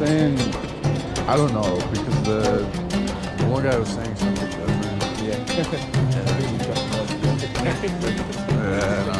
saying, I don't know, because the one guy was saying something different. Yeah. Yeah, no.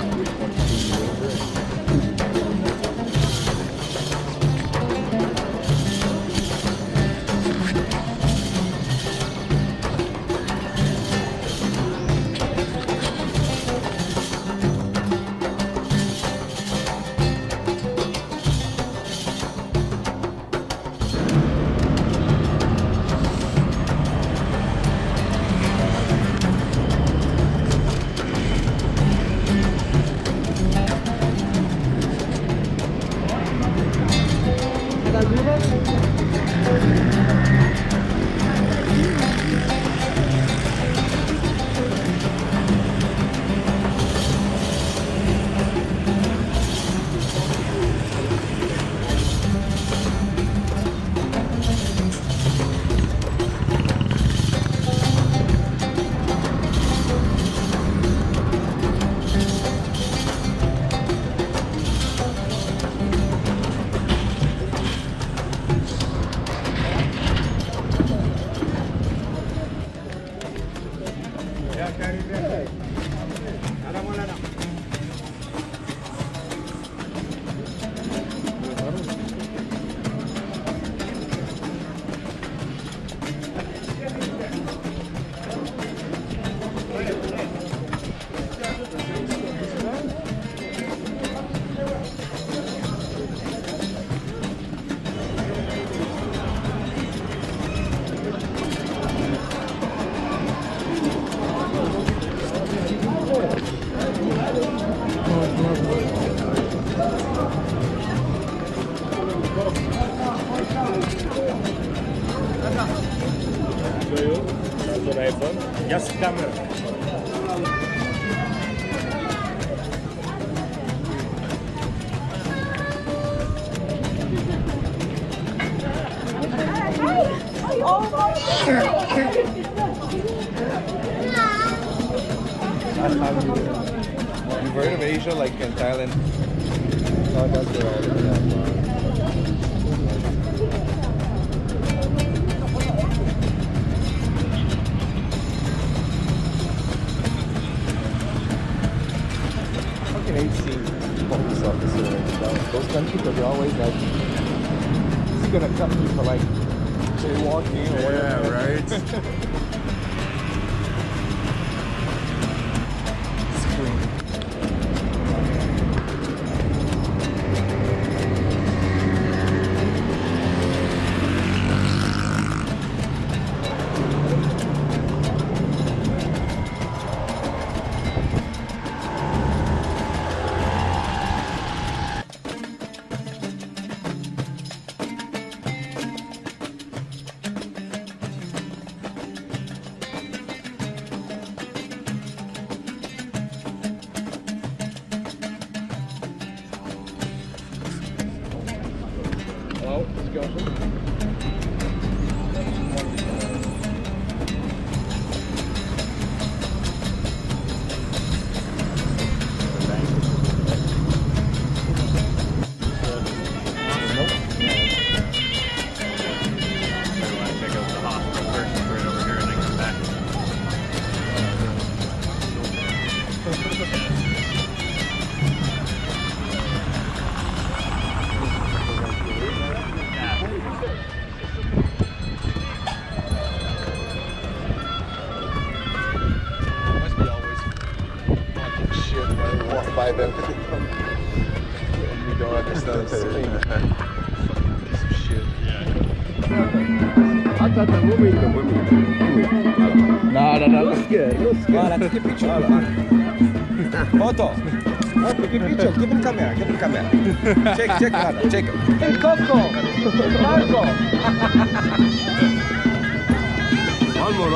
Just camera. You've heard of Asia, like in Thailand? Oh, that's where all of that. Fucking hate seeing police officers in those countries, but they're always like, it's gonna cut me for like jaywalking or whatever. Yeah, right? Hello, let's go. By them. You don't understand Spain. Piece of shit. I thought the women. No. Looks good. Take a picture. Photo. Take a picture. Give him camera. Check. Hey, Coco. Marco. One more.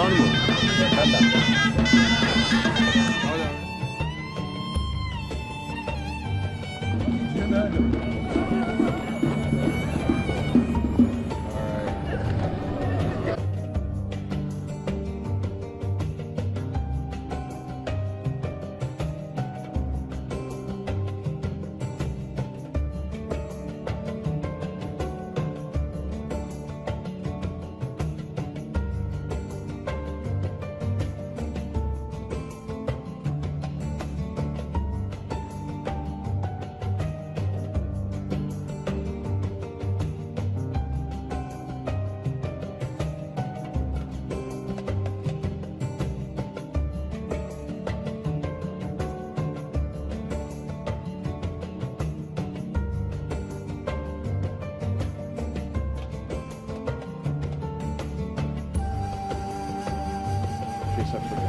case I forgot.